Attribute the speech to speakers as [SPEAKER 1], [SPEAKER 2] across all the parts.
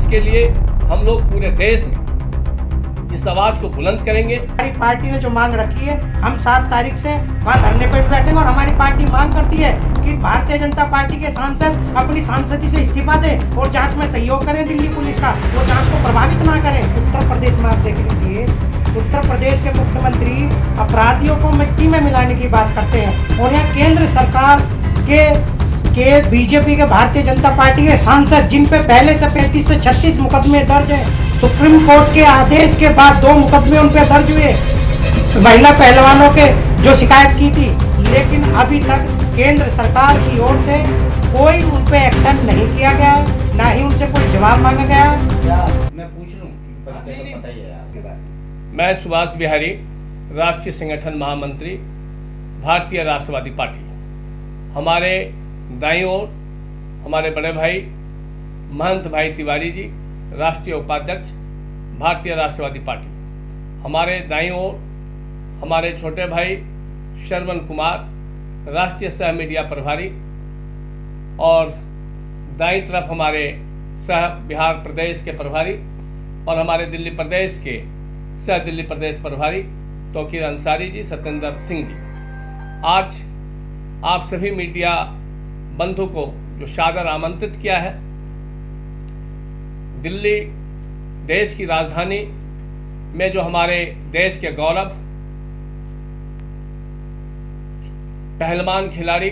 [SPEAKER 1] जिसके लिए हम लोग पूरे देश में इस आवाज को बुलंद करेंगे।
[SPEAKER 2] हमारी पार्टी ने जो मांग रखी है, हम 7 तारीख से वहाँ धरने पर भी बैठेंगे और हमारी पार्टी मांग करती है कि भारतीय जनता पार्टी के सांसद अपनी सांसदी से इस्तीफा दें और जांच में सहयोग करें। दिल्ली पुलिस का वो जांच को प्रभावित ना करें। उत्तर प्रदेश में आप देख लीजिए, उत्तर प्रदेश के मुख्यमंत्री अपराधियों को मिट्टी में मिलाने की बात करते हैं और यहाँ केंद्र सरकार के बीजेपी के भारतीय जनता पार्टी के सांसद जिन पे पहले से 35 से 36 मुकदमे दर्ज हैं, सुप्रीम कोर्ट के आदेश के बाद 2 मुकदमे उन पे दर्ज हुए महिला पहलवानों के जो शिकायत की थी, लेकिन अभी तक केंद्र सरकार की ओर से कोई उन पे एक्शन नहीं किया गया, ना ही उनसे कोई जवाब मांगा गया।
[SPEAKER 3] मैं पूछ लूं कि परिचय तो पता ही है आपके बारे में।
[SPEAKER 1] मैं सुभाष बिहारी, राष्ट्रीय संगठन महामंत्री, भारतीय राष्ट्रवादी पार्टी। हमारे दाईं ओर हमारे बड़े भाई महंत भाई तिवारी जी, राष्ट्रीय उपाध्यक्ष, भारतीय राष्ट्रवादी पार्टी। हमारे दाईं ओर हमारे छोटे भाई श्रवण कुमार, राष्ट्रीय सह मीडिया प्रभारी, और दाईं तरफ हमारे सह बिहार प्रदेश के प्रभारी और हमारे दिल्ली प्रदेश के सह दिल्ली प्रदेश प्रभारी तौकीर अंसारी जी, सत्येंद्र सिंह जी। आज आप सभी मीडिया बंधु को जो सादर आमंत्रित किया है, दिल्ली देश की राजधानी में जो हमारे देश के गौरव पहलवान खिलाड़ी,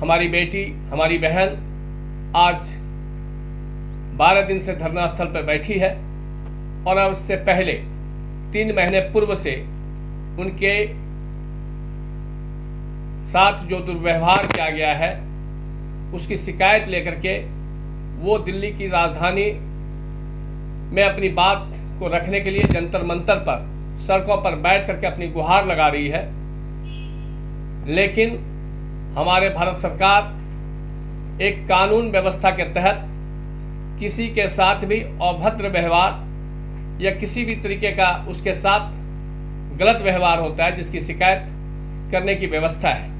[SPEAKER 1] हमारी बेटी, हमारी बहन आज 12 दिन से धरना स्थल पर बैठी है और अब उससे पहले 3 महीने पूर्व से उनके साथ जो दुर्व्यवहार किया गया है उसकी शिकायत लेकर के वो दिल्ली की राजधानी में अपनी बात को रखने के लिए जंतर मंतर पर सड़कों पर बैठ करके अपनी गुहार लगा रही है। लेकिन हमारे भारत सरकार एक कानून व्यवस्था के तहत किसी के साथ भी अभद्र व्यवहार या किसी भी तरीके का उसके साथ गलत व्यवहार होता है जिसकी शिकायत करने की व्यवस्था है,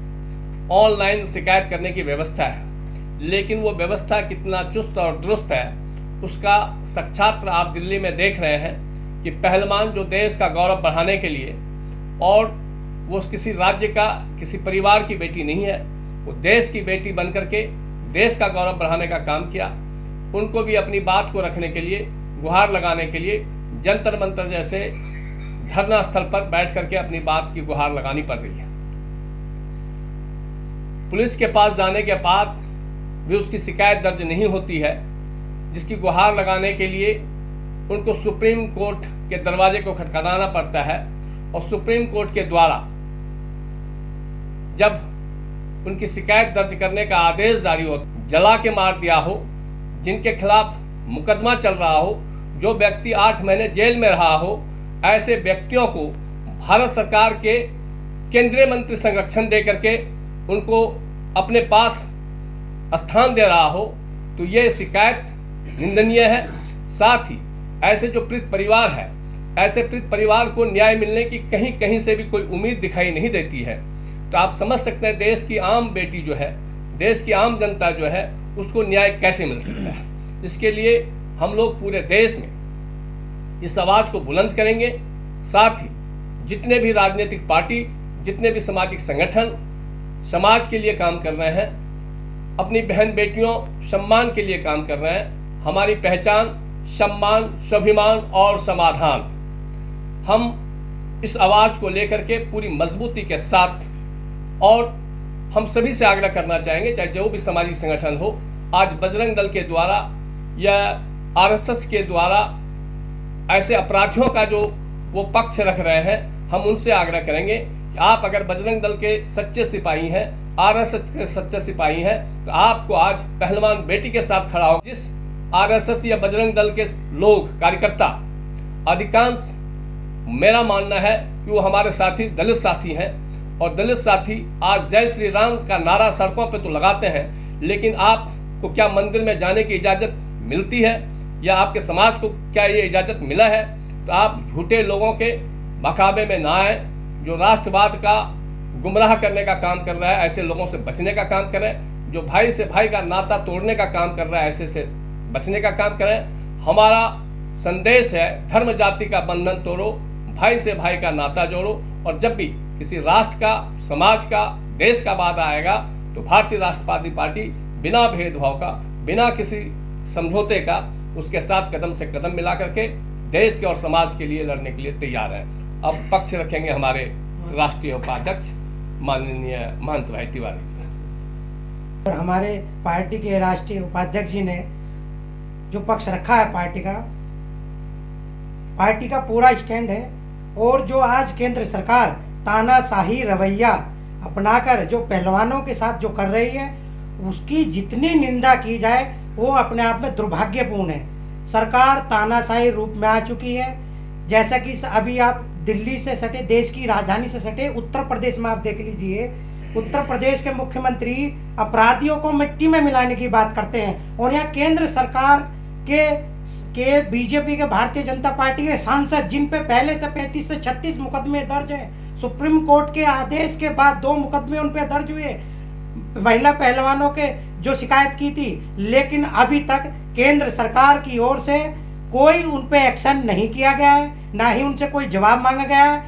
[SPEAKER 1] ऑनलाइन शिकायत करने की व्यवस्था है। लेकिन वो व्यवस्था कितना चुस्त और दुरुस्त है उसका साक्षात आप दिल्ली में देख रहे हैं कि पहलवान जो देश का गौरव बढ़ाने के लिए, और वो किसी राज्य का किसी परिवार की बेटी नहीं है, वो देश की बेटी बन करके देश का गौरव बढ़ाने का काम किया। उनको भी अपनी बात को रखने के लिए, गुहार लगाने के लिए जंतर मंतर जैसे धरना स्थल पर बैठ करके अपनी बात की गुहार लगानी पड़ रही है। पुलिस के पास जाने के बाद भी उसकी शिकायत दर्ज नहीं होती है, जिसकी गुहार लगाने के लिए उनको सुप्रीम कोर्ट के दरवाजे को खटखटाना पड़ता है और सुप्रीम कोर्ट के द्वारा जब उनकी शिकायत दर्ज करने का आदेश जारी हो, जला के मार दिया हो, जिनके खिलाफ मुकदमा चल रहा हो, जो व्यक्ति 8 महीने जेल में रहा हो, ऐसे व्यक्तियों को भारत सरकार के केंद्रीय मंत्री संरक्षण दे करके उनको अपने पास स्थान दे रहा हो, तो ये शिकायत निंदनीय है। साथ ही ऐसे जो पीड़ित परिवार है, ऐसे पीड़ित परिवार को न्याय मिलने की कहीं कहीं से भी कोई उम्मीद दिखाई नहीं देती है। तो आप समझ सकते हैं देश की आम बेटी जो है, देश की आम जनता जो है, उसको न्याय कैसे मिल सकता है। इसके लिए हम लोग पूरे देश में इस आवाज़ को बुलंद करेंगे। साथ ही जितने भी राजनीतिक पार्टी, जितने भी सामाजिक संगठन समाज के लिए काम कर रहे हैं, अपनी बहन बेटियों सम्मान के लिए काम कर रहे हैं, हमारी पहचान, सम्मान, स्वाभिमान और समाधान, हम इस आवाज़ को लेकर के पूरी मजबूती के साथ, और हम सभी से आग्रह करना चाहेंगे, चाहे जो भी सामाजिक संगठन हो, आज बजरंग दल के द्वारा या आरएसएस के द्वारा ऐसे अपराधियों का जो वो पक्ष रख रहे हैं, हम उनसे आग्रह करेंगे कि आप अगर बजरंग दल के सच्चे सिपाही हैं, आरएसएस के सच्चे सिपाही हैं, तो आपको आज पहलवान बेटी के साथ खड़ा हो। जिस आरएसएस या बजरंग दल के लोग, कार्यकर्ता, अधिकांश मेरा मानना है कि वो हमारे साथी दलित साथी हैं, और दलित साथी आज जय श्री राम का नारा सड़कों पे तो लगाते हैं, लेकिन आपको क्या मंदिर में जाने की इजाज़त मिलती है या आपके समाज को क्या ये इजाज़त मिला है? तो आप झूठे लोगों के बखाबे में ना आए। जो राष्ट्रवाद का गुमराह करने का काम कर रहा है, ऐसे लोगों से बचने का काम करें। जो भाई से भाई का नाता तोड़ने का काम कर रहा है, ऐसे से बचने का काम करें। हमारा संदेश है, धर्म जाति का बंधन तोड़ो, भाई से भाई का नाता जोड़ो, और जब भी किसी राष्ट्र का, समाज का, देश का वादा आएगा तो भारतीय राष्ट्रवादी पार्टी बिना भेदभाव का, बिना किसी समझौते का उसके साथ कदम से कदम मिला करके देश के और समाज के लिए लड़ने के लिए तैयार है। अब पक्ष रखेंगे हमारे राष्ट्रीय उपाध्यक्ष माननीय महंत भाई तिवारी जी।
[SPEAKER 2] और हमारे पार्टी के राष्ट्रीय उपाध्यक्ष जी ने जो पक्ष रखा है पार्टी का पूरा स्टैंड है। और जो आज केंद्र सरकार तानाशाही रवैया अपनाकर जो पहलवानों के साथ जो कर रही है, उसकी जितनी निंदा की जाए वो अपने आप में दुर्भाग्यपूर्ण है। सरकार तानाशाही रूप में आ चुकी है। जैसा कि अभी आप दिल्ली से सटे, देश की राजधानी से सटे उत्तर प्रदेश में आप देख लीजिए, उत्तर प्रदेश के मुख्यमंत्री अपराधियों को मिट्टी में मिलाने की बात करते हैं, और यहाँ केंद्र सरकार के बीजेपी के, भारतीय जनता पार्टी के सांसद, जिन पे पहले से 35 से 36 मुकदमे दर्ज हैं, सुप्रीम कोर्ट के आदेश के बाद 2 मुकदमे उन पे दर्ज हुए महिला पहलवानों के जो शिकायत की थी, लेकिन अभी तक केंद्र सरकार की ओर से कोई उन पे एक्शन नहीं किया गया है, ना ही उनसे कोई जवाब मांगा गया है।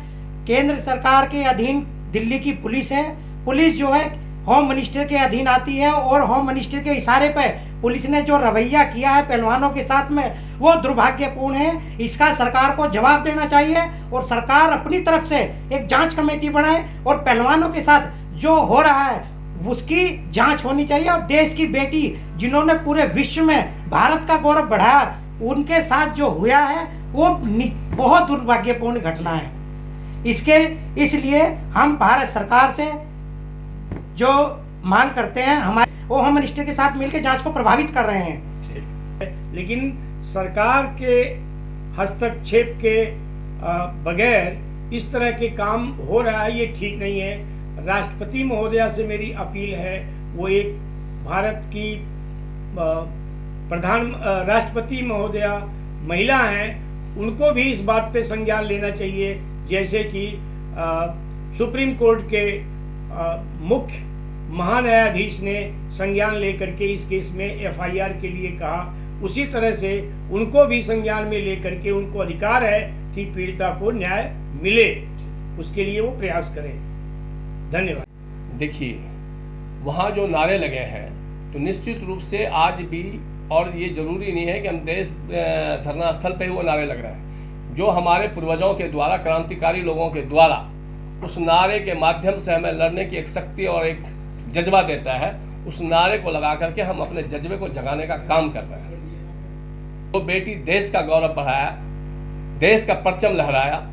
[SPEAKER 2] केंद्र सरकार के अधीन दिल्ली की पुलिस है। पुलिस जो है होम मिनिस्टर के अधीन आती है, और होम मिनिस्टर के इशारे पर पुलिस ने जो रवैया किया है पहलवानों के साथ में, वो दुर्भाग्यपूर्ण है। इसका सरकार को जवाब देना चाहिए, और सरकार अपनी तरफ से एक जांच कमेटी बनाए, और पहलवानों के साथ जो हो रहा है उसकी जांच होनी चाहिए। और देश की बेटी जिन्होंने पूरे विश्व में भारत का गौरव बढ़ाया, उनके साथ जो हुआ है वो बहुत दुर्भाग्यपूर्ण घटना है। इसलिए हम भारत सरकार से जो मांग करते हैं, हमारे वो होम मिनिस्टर के साथ मिलकर जांच को प्रभावित कर रहे हैं।
[SPEAKER 4] लेकिन सरकार के हस्तक्षेप के बगैर इस तरह के काम हो रहा है, ये ठीक नहीं है। राष्ट्रपति महोदया से मेरी अपील है, वो एक भारत की राष्ट्रपति महोदया महिला हैं, उनको भी इस बात पे संज्ञान लेना चाहिए। जैसे कि सुप्रीम कोर्ट के मुख्य महान्यायाधीश ने संज्ञान लेकर के इस केस में एफआईआर के लिए कहा, उसी तरह से उनको भी संज्ञान में लेकर के उनको अधिकार है कि पीड़िता को न्याय मिले, उसके लिए वो प्रयास करें। धन्यवाद।
[SPEAKER 1] देखिए, वहाँ जो नारे लगे हैं तो निश्चित रूप से आज भी, और ये जरूरी नहीं है कि हम देश धरना स्थल पे ही वो नारे लग रहे हैं, जो हमारे पूर्वजों के द्वारा, क्रांतिकारी लोगों के द्वारा उस नारे के माध्यम से हमें लड़ने की एक शक्ति और एक जज्बा देता है, उस नारे को लगा करके हम अपने जज्बे को जगाने का काम कर रहे हैं। वो बेटी देश का गौरव बढ़ाया, देश का परचम लहराया,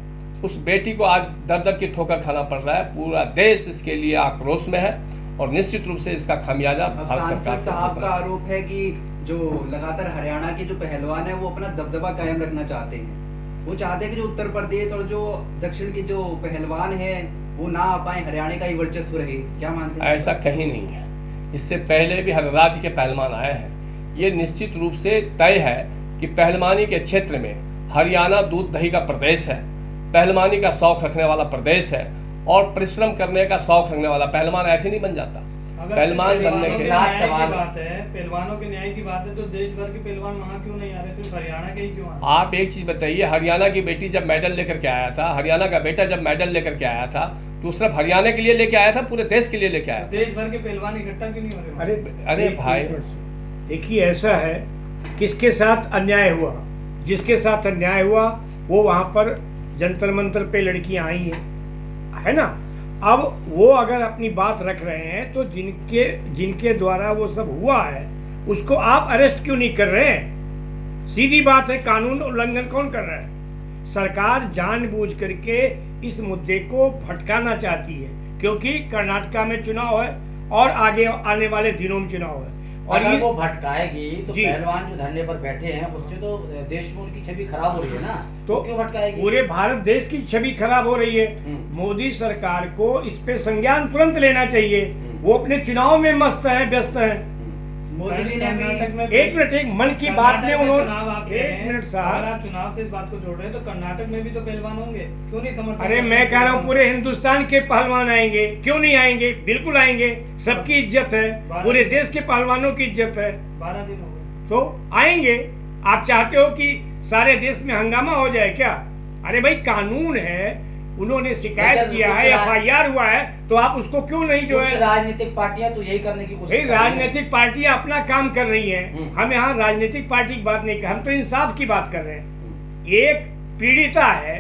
[SPEAKER 1] उस बेटी को आज दर दर की ठोकर खाना पड़ रहा है। पूरा देश इसके लिए आक्रोश में है, और निश्चित रूप से इसका खामियाजा भारत सरकार
[SPEAKER 3] साहब का आरोप है कि जो लगातार हरियाणा के जो पहलवान है वो अपना दबदबा कायम रखना चाहते हैं। वो चाहते हैं कि जो उत्तर प्रदेश और जो दक्षिण के जो पहलवान है वो ना आ पाए, हरियाणा का ही वर्चस्व रहे। क्या मानते हैं?
[SPEAKER 1] ऐसा कहीं नहीं है। इससे पहले भी हर राज्य के पहलवान आए हैं। ये निश्चित रूप से तय है कि पहलवानी के क्षेत्र में हरियाणा दूध दही का प्रदेश है, पहलवानी का शौक रखने वाला प्रदेश है, और परिश्रम करने का शौक रखने वाला पहलवान ऐसे नहीं बन जाता। पहलवान बनने के
[SPEAKER 5] बात है, पहलवानों के न्याय की बात है, तो देश भर के पहलवान वहाँ क्यों नहीं आ रहे, सिर्फ हरियाणा के ही क्यों आ रहे?
[SPEAKER 1] आप एक चीज बताइए, हरियाणा की बेटी जब मेडल लेकर के आया था, हरियाणा का बेटा जब मेडल लेकर के आया था, तो सिर्फ हरियाणा के लिए लेके आया था, पूरे देश के लिए लेके आया था।
[SPEAKER 5] देश भर के पहलवान इकट्ठा क्यों नहीं हो रहे?
[SPEAKER 1] अरे भाई
[SPEAKER 4] देखिए, ऐसा है, किसके साथ अन्याय हुआ, जिसके साथ अन्याय हुआ वो वहाँ पर जंतर मंतर पे लड़कियां आई है ना। अब वो अगर अपनी बात रख रहे हैं तो जिनके द्वारा वो सब हुआ है उसको आप अरेस्ट क्यों नहीं कर रहे हैं? सीधी बात है, कानून उल्लंघन कौन कर रहा है? सरकार जानबूझ करके इस मुद्दे को भटकाना चाहती है, क्योंकि कर्नाटका में चुनाव है और आगे आने वाले दिनों में चुनाव है।
[SPEAKER 3] और अगर वो भटकाएगी तो पहलवान जो धरने पर बैठे हैं उससे तो देश में उनकी छवि खराब हो रही है ना, तो क्यों भटकाएगी?
[SPEAKER 4] पूरे भारत देश की छवि खराब हो रही है। मोदी सरकार को इस पे संज्ञान तुरंत लेना चाहिए। वो अपने चुनाव में मस्त है, व्यस्त है।
[SPEAKER 3] मोदी जी ने
[SPEAKER 4] एक मन की बात में उन्होंने, एक मिनट साहब,
[SPEAKER 5] आप चुनाव से इस बात को जोड़ रहे हैं तो कर्नाटक में भी तो पहलवान होंगे, क्यों नहीं समर्थन?
[SPEAKER 4] अरे मैं कह रहा हूँ पूरे हिंदुस्तान के पहलवान आएंगे, क्यों नहीं आएंगे? बिल्कुल आएंगे, सबकी इज्जत है, पूरे देश के पहलवानों की इज्जत है।
[SPEAKER 5] 12 दिन हो गए।
[SPEAKER 4] तो आएंगे। आप चाहते हो कि सारे देश में हंगामा हो जाए क्या? अरे भाई कानून है, उन्होंने शिकायत किया है, FIR हुआ है, तो आप उसको क्यों नहीं जो है।
[SPEAKER 6] राजनीतिक पार्टियां तो यही करने की कोशिश कर रही हैं।
[SPEAKER 4] राजनीतिक पार्टियां अपना काम कर रही हैं, हम यहाँ राजनीतिक पार्टी की बात नहीं कर, हम तो इंसाफ की बात कर रहे हैं। एक पीड़िता है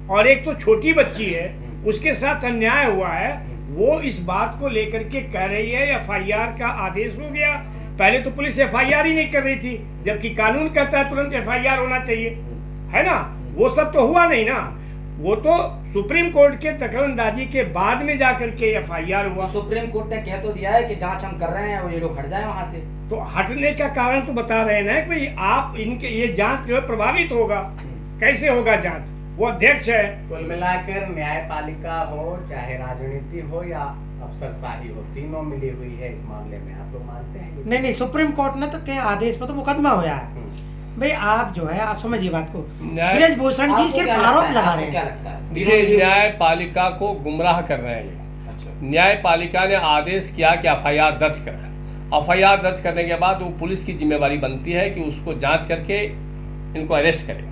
[SPEAKER 4] और एक तो छोटी बच्ची है, उसके साथ अन्याय हुआ है, वो इस बात को लेकर के कह रही है FIR का आदेश हो गया। पहले तो पुलिस FIR ही नहीं कर रही थी, जबकि कानून कहता है तुरंत FIR होना चाहिए, है ना। वो सब तो हुआ नहीं ना, वो तो सुप्रीम कोर्ट के दखलंदाजी के बाद में जाकर के FIR हुआ।
[SPEAKER 6] तो सुप्रीम कोर्ट ने कह तो दिया है कि जांच हम कर रहे हैं और ये लोग हट जाए वहां से।
[SPEAKER 4] तो हटने का कारण तो बता रहे हैं ना कि भाई आप इनके ये जांच जो है प्रभावित होगा। कैसे होगा जांच? वो अध्यक्ष है।
[SPEAKER 7] कुल मिलाकर न्यायपालिका हो चाहे राजनीति हो या अफसरशाही हो, तीनों मिली हुई है इस मामले में। आप लोग मानते हैं?
[SPEAKER 2] नहीं, सुप्रीम कोर्ट ने तो के आदेश पर तो मुकदमा हुआ है। भाई आप जो है, आप समझिए बात को, ब्रजभूषण जी सिर्फ आरोप लगा रहे हैं।
[SPEAKER 1] ये न्यायपालिका को गुमराह कर रहे हैं। न्यायपालिका ने आदेश किया कि FIR दर्ज करें। FIR दर्ज करने के बाद वो पुलिस की जिम्मेवारी बनती है कि उसको जांच करके इनको अरेस्ट करें।